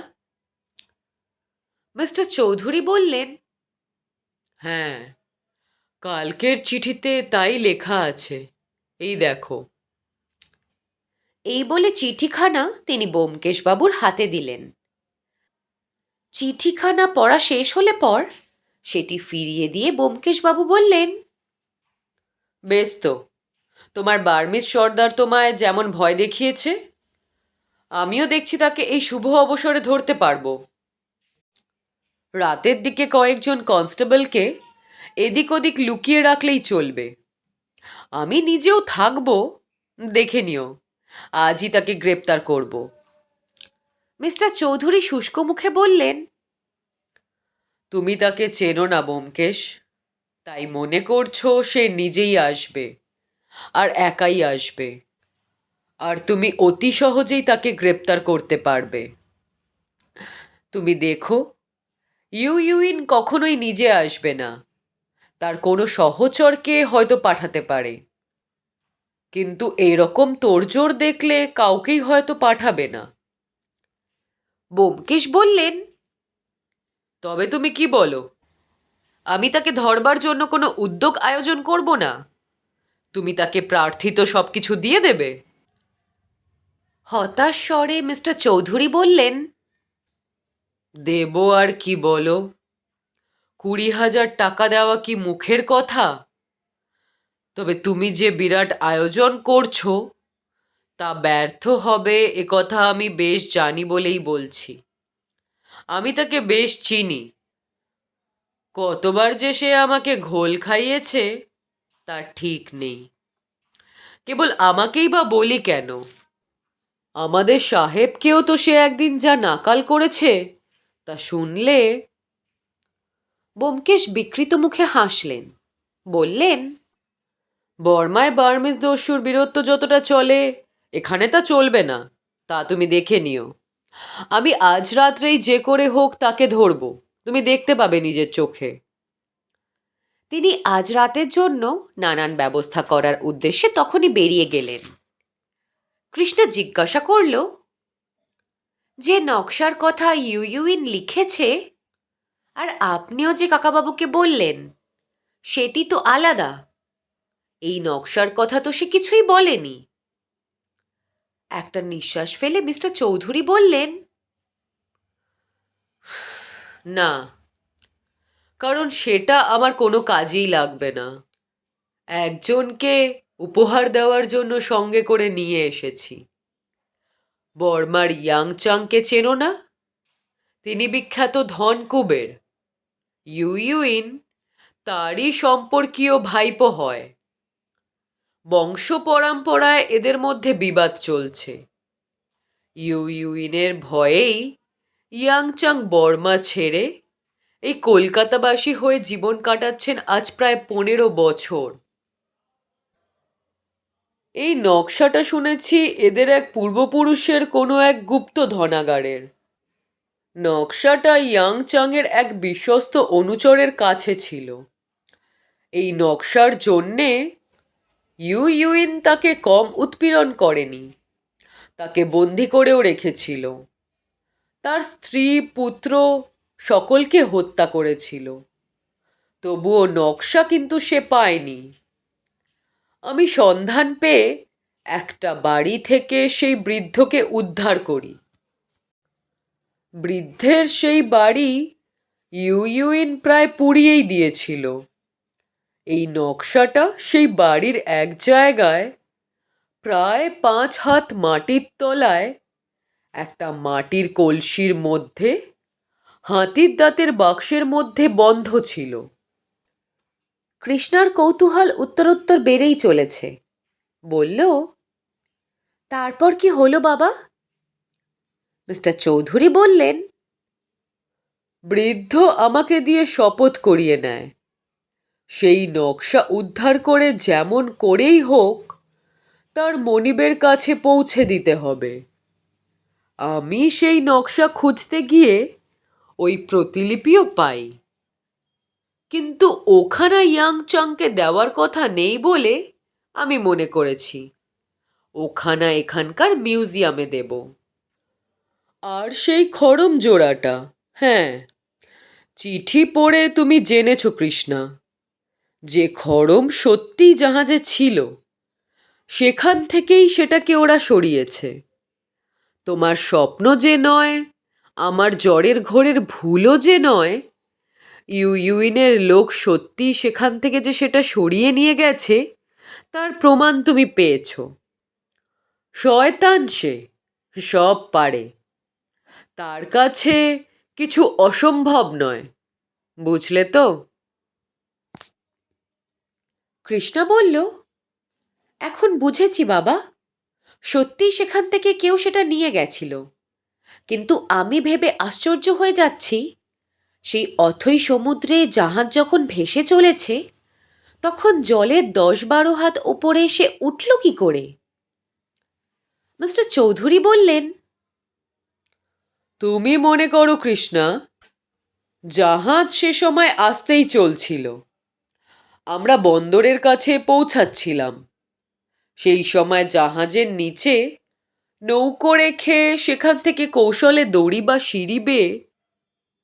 মিস্টার চৌধুরী বললেন, হ্যাঁ, কালকের চিঠিতে তাই লেখা আছে, এই দেখো। এই বলে চিঠিখানা তিনি ব্যোমকেশবাবুর হাতে দিলেন। চিঠিখানা পড়া শেষ হলে পর সেটি ফিরিয়ে দিয়ে ব্যোমকেশবাবু বললেন, বেশ তো, তোমার বার্মিজ সর্দার তোমায় যেমন ভয় দেখিয়েছে, আমিও দেখছি তাকে এই শুভ অবসরে ধরতে পারবো। রাতের দিকে কয়েকজন কনস্টেবলকে এদিক ওদিক লুকিয়ে রাখলেই চলবে। আমি নিজেও থাকবো, দেখে নিও, আজই তাকে গ্রেপ্তার করব। মিস্টার চৌধুরী শুষ্ক মুখে বললেন, তুমি তাকে চেনো না ব্যোমকেশ, তাই মনে করছো সে নিজেই আসবে, আর একাই আসবে, আর তুমি অতি সহজেই তাকে গ্রেপ্তার করতে পারবে। তুমি দেখো, ইউইন কখনোই নিজে আসবে না, তার কোনো সহচরকে হয়তো পাঠাতে পারে, কিন্তু এরকম তোড়জোড় দেখলে কাউকেই হয়তো পাঠাবে না। ব্যোমকেশ বললেন, তবে তুমি কি বলো? আমি তাকে ধরবার জন্য কোনো উদ্যোগ আয়োজন করব না? তুমি তাকে প্রার্থিত সব কিছু দিয়ে দেবে? হতাশ স্বরে মিস্টার চৌধুরী বললেন, দেব আর কি বলো? 20,000 টাকা দেওয়া কি মুখের কথা? তবে তুমি যে বিরাট আয়োজন করছো তা ব্যর্থ হবে এ কথা আমি বেশ জানি বলেই বলছি। আমি তাকে বেশ চিনি। কতবার যে সে আমাকে ঘোল খাইয়েছে তার ঠিক নেই। কেবল আমাকেই বা বলি কেন? আমাদের সাহেবকেও তো সে একদিন যা নাকাল করেছে তা শুনলে। ব্যোমকেশ বিকৃত মুখে হাসলেন, বললেন, বর্মায় বার্মিজ দস্যুর বীরত্ব যতটা চলে এখানে তা চলবে না, তা তুমি দেখে নিও। আমি আজ রাত্রেই যে করে হোক তাকে ধরব, তুমি দেখতে পাবে নিজের চোখে। তিনি আজ রাতের জন্য নানান ব্যবস্থা করার উদ্দেশ্যে তখনই বেরিয়ে গেলেন। কৃষ্ণ জিজ্ঞাসা করল, যে নকশার কথা ইউইন লিখেছে আর আপনিও যে কাকাবাবুকে বললেন সেটি তো আলাদা। এই নকশার কথা তো সে কিছুই বলেনি। একটা নিঃশ্বাস ফেলে মিস্টার চৌধুরী বললেন, না, কারণ সেটা আমার কোনো কাজেই লাগবে না। একজনকে উপহার দেওয়ার জন্য সঙ্গে করে নিয়ে এসেছি। বর্মার ইয়াংচাংকে চেনো না? তিনি বিখ্যাত ধনকুবের। ইউইন তারই সম্পর্কীয় ভাইপো হয়। বংশ পরম্পরায় এদের মধ্যে বিবাদ চলছে। ইউইনের ভয়েই ইয়াংচাং বর্মা ছেড়ে এই কলকাতাবাসী হয়ে জীবন কাটাচ্ছেন আজ প্রায় 15 বছর। এই নকশাটা শুনেছি এদের এক পূর্বপুরুষের কোনো এক গুপ্ত ধনাগারের। নকশাটা ইয়াংচাংয়ের এক বিশ্বস্ত অনুচরের কাছে ছিল। এই নকশার জন্যে ইউইন তাকে কম উৎপীড়ন করেনি, তাকে বন্দি করেও রেখেছিল। তার স্ত্রী পুত্র সকলকে হত্যা করেছিল। তবুও নকশা কিন্তু সে পায়নি। আমি সন্ধান পেয়ে একটা বাড়ি থেকে সেই বৃদ্ধকে উদ্ধার করি। বৃদ্ধের সেই বাড়ি ইউইন প্রায় পুড়িয়েই দিয়েছিল। এই নকশাটা সেই বাড়ির এক জায়গায় প্রায় 5 হাত মাটির তলায় একটা মাটির কলসির মধ্যে হাতির দাঁতের বাক্সের মধ্যে বন্ধ ছিল। কৃষ্ণার কৌতূহল উত্তরোত্তর বেড়েই চলেছে। বলল, তারপর কি হলো বাবা? মিস্টার চৌধুরী বললেন, বৃদ্ধ আমাকে দিয়ে শপথ করিয়ে নেয় সেই নকশা উদ্ধার করে যেমন করেই হোক তার মনিবের কাছে পৌঁছে দিতে হবে। আমি সেই নকশা খুঁজতে গিয়ে ওই প্রতিলিপিও পাই, কিন্তু ওখানা ইয়াংচাংকে দেওয়ার কথা নেই বলে আমি মনে করেছি ওখানা এখানকার মিউজিয়ামে দেব। আর সেই খড়ম জোড়াটা, হ্যাঁ, চিঠি পড়ে তুমি জেনেছ কৃষ্ণা, যে খড়ম সত্যিই জাহাজে ছিল সেখান থেকেই সেটাকে ওরা সরিয়েছে। তোমার স্বপ্ন যে নয়, আমার জ্বরের ঘোরের ভুলও যে নয়, ইউইনের লোক সত্যিই সেখান থেকে যে সেটা সরিয়ে নিয়ে গেছে তার প্রমাণ তুমি পেয়েছ। শয়তান সে, সব পারে, তার কাছে কিছু অসম্ভব নয়, বুঝলে তো? কৃষ্ণা বলল, এখন বুঝেছি বাবা, সত্যিই সেখান থেকে কেউ সেটা নিয়ে গেছিল। কিন্তু আমি ভেবে আশ্চর্য হয়ে যাচ্ছি, সেই অথৈ সমুদ্রে জাহাজ যখন ভেসে চলেছে তখন জলের 10-12 হাত ওপরে এসে উঠল কি করে? মিস্টার চৌধুরী বললেন, তুমি মনে করো কৃষ্ণা, জাহাজ সে সময় আসতেই চলছিল। আমরা বন্দরের কাছে পৌঁছাচ্ছিলাম। সেই সময় জাহাজের নিচে নৌকো রেখে সেখান থেকে কৌশলে দড়ি বা সিঁড়ি বেয়ে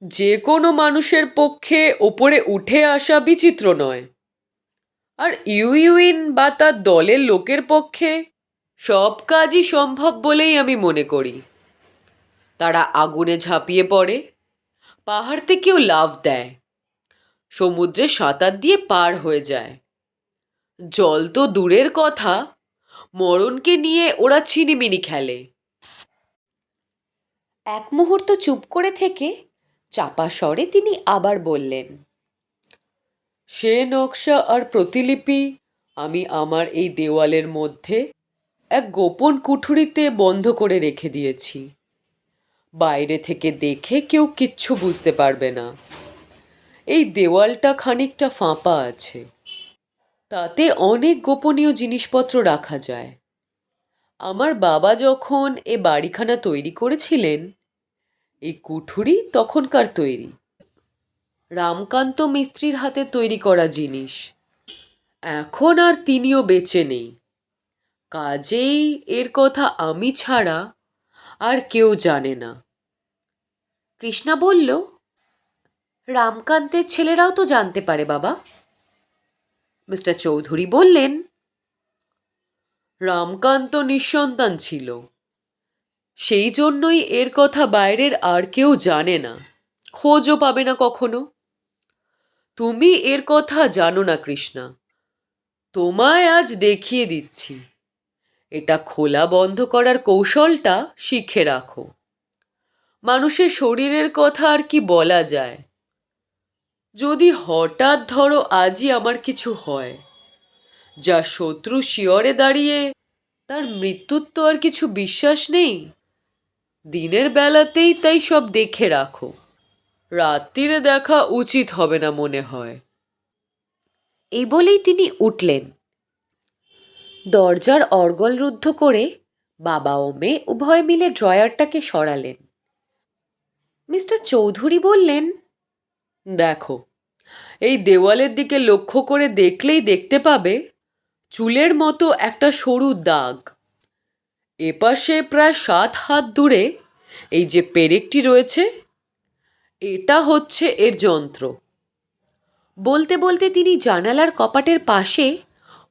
যে কোনো মানুষের পক্ষে ওপরে উঠে আসা বিচিত্র নয়। আর ইউইউইন বা তার দলের লোকের পক্ষে সব কাজই সম্ভব বলেই আমি মনে করি। তারা আগুনে ঝাঁপিয়ে পড়ে, পাহাড় থেকেও লাফ দেয়, সমুদ্রে সাঁতার দিয়ে পার হয়ে যায়। জল তো দূরের কথা, মরণকে নিয়ে ওরা ছিনিমিনি খেলে। এক মুহূর্ত চুপ করে থেকে চাপা স্বরে তিনি আবার বললেন, সে নকশা আর প্রতিলিপি আমি আমার এই দেওয়ালের মধ্যে এক গোপন কুঠুরিতে বন্ধ করে রেখে দিয়েছি। বাইরে থেকে দেখে কেউ কিচ্ছু বুঝতে পারবে না। এই দেওয়ালটা খানিকটা ফাঁপা আছে, তাতে অনেক গোপনীয় জিনিসপত্র রাখা যায়। আমার বাবা যখন এ বাড়িখানা তৈরি করেছিলেন, এই কুঠুরি তখনকার তৈরি, রামকান্ত মিস্ত্রির হাতে তৈরি করা জিনিস। এখন আর তিনিও বেঁচে নেই, কাজেই এর কথা আমি ছাড়া আর কেউ জানে না। কৃষ্ণা বলল, রামকান্তের ছেলেরাও তো জানতে পারে বাবা। মিস্টার চৌধুরী বললেন, রামকান্ত নিঃসন্তান ছিল, সেই জন্যই এর কথা বাইরের আর কেউ জানে না, খোঁজও পাবে না কখনো। তুমি এর কথা জানো না কৃষ্ণা, তোমায় আজ দেখিয়ে দিচ্ছি। এটা খোলা বন্ধ করার কৌশলটা শিখে রাখো। মানুষের শরীরের কথা আর কি বলা যায়? যদি হঠাৎ ধরো আজই আমার কিছু হয়, যা শত্রু শিয়রে দাঁড়িয়ে, তার মৃত্যুর তো আর কিছু বিশ্বাস নেই। দিনের বেলাতেই তাই সব দেখে রাখো, রাত্রিরে দেখা উচিত হবে না মনে হয়। এই বলেই তিনি উঠলেন। দরজার অর্গল রুদ্ধ করে বাবা ও মেয়ে উভয় মিলে ড্রয়ারটাকে সরালেন। মিস্টার চৌধুরী বললেন, দেখো, এই দেওয়ালের দিকে লক্ষ্য করে দেখলেই দেখতে পাবে চুলের মতো একটা সরু দাগ। এপাশে প্রায় 7 হাত দূরে এই যে পেরেকটি রয়েছে, এটা হচ্ছে এর যন্ত্র। বলতে বলতে তিনি জানালার কপাটের পাশে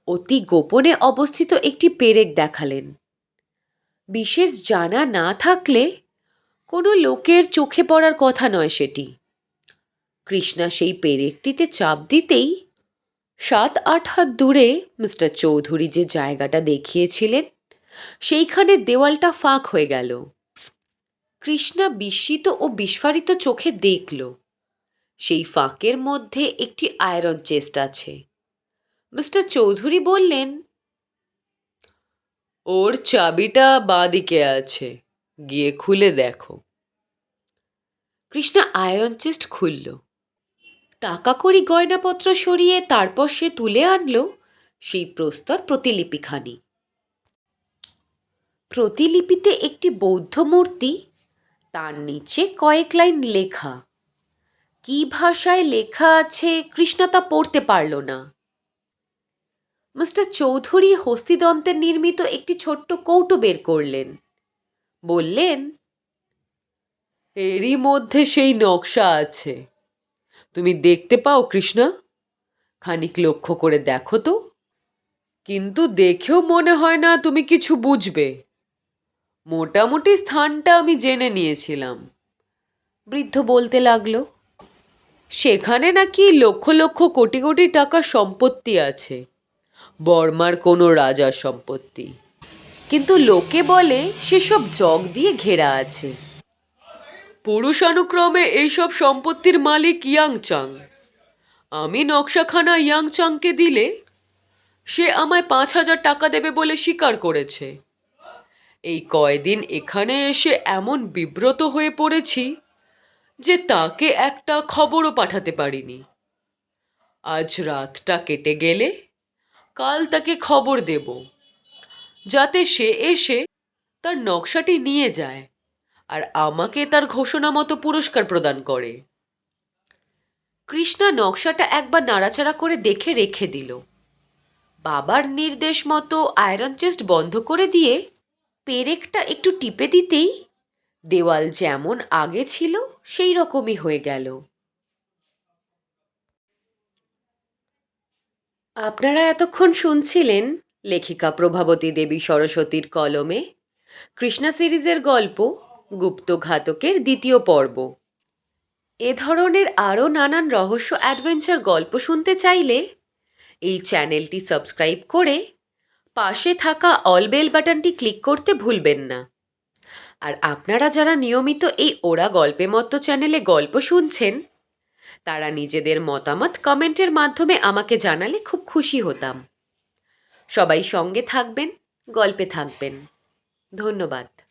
অতি গোপনে অবস্থিত একটি পেরেক দেখালেন। বিশেষ জানা না থাকলে কোনো লোকের চোখে পড়ার কথা নয় সেটি। কৃষ্ণা সেই পেরেকটিতে চাপ দিতেই 7-8 হাত দূরে মিস্টার চৌধুরী যে জায়গাটা দেখিয়েছিলেন, সেইখানে দেওয়ালটা ফাঁক হয়ে গেল। কৃষ্ণা বিস্মিত ও বিস্ফারিত চোখে দেখল, সেই ফাঁকের মধ্যে একটি আয়রন চেস্ট আছে। মিস্টার চৌধুরী বললেন, ওর চাবিটা বাঁ দিকে আছে, গিয়ে খুলে দেখো। কৃষ্ণা আয়রন চেস্ট খুলল। টাকা কড়ি গয়নাপত্র সরিয়ে তারপর সে তুলে আনলো সেই প্রস্তর প্রতিলিপিখানি। প্রতিলিপিতে একটি বৌদ্ধ মূর্তি, তার নিচে কয়েক লাইন লেখা। কি ভাষায় লেখা আছে কৃষ্ণা তা পড়তে পারল না। মিস্টার চৌধুরী হস্তিদন্তের নির্মিত একটি ছোট্ট কৌটো বের করলেন। বললেন, এরই মধ্যে সেই নকশা আছে, তুমি দেখতে পাও কৃষ্ণা? খানিক লক্ষ্য করে দেখো তো। কিন্তু দেখেও মনে হয় না তুমি কিছু বুঝবে। মোটামুটি স্থানটা আমি জেনে নিয়েছিলাম। বৃদ্ধ বলতে লাগলো, সেখানে নাকি লক্ষ লক্ষ কোটি কোটি টাকা সম্পত্তি আছে, বর্মার কোনো রাজার সম্পত্তি। কিন্তু লোকে বলে সেসব জগ দিয়ে ঘেরা আছে। পুরুষানুক্রমে এইসব সম্পত্তির মালিক ইয়াংচাং। আমি নকশাখানা ইয়াংচাংকে দিলে সে আমায় 5,000 টাকা দেবে বলে স্বীকার করেছে। এই কয়দিন এখানে এসে এমন বিব্রত হয়ে পড়েছি যে তাকে একটা খবরও পাঠাতে পারিনি। আজ রাতটা কেটে গেলে কাল তাকে খবর দেব, যাতে সে এসে তার নকশাটি নিয়ে যায় আর আমাকে তার ঘোষণা মতো পুরস্কার প্রদান করে। কৃষ্ণা নকশাটা একবার নাড়াচাড়া করে দেখে রেখে দিল। বাবার নির্দেশ মতো আয়রন চেস্ট বন্ধ করে দিয়ে পেরেকটা একটু টিপে দিতেই দেওয়াল যেমন আগে ছিল সেই রকমই হয়ে গেল। আপনারা এতক্ষণ শুনছিলেন লেখিকা প্রভাবতী দেবী সরস্বতীর কলমে কৃষ্ণা সিরিজের গল্প গুপ্তঘাতকের দ্বিতীয় পর্ব। এ ধরনের আরও নানান রহস্য অ্যাডভেঞ্চার গল্প শুনতে চাইলে এই চ্যানেলটি সাবস্ক্রাইব করে পাশে থাকা অল বেল বাটনটি ক্লিক করতে ভুলবেন না। আর আপনারা যারা নিয়মিত এই ওরা গল্পে মতো চ্যানেলে গল্প শুনছেন তারা নিজেদের মতামত কমেন্টের মাধ্যমে আমাকে জানালে খুব খুশি হতাম। সবাই সঙ্গে থাকবেন, গল্পে থাকবেন। ধন্যবাদ।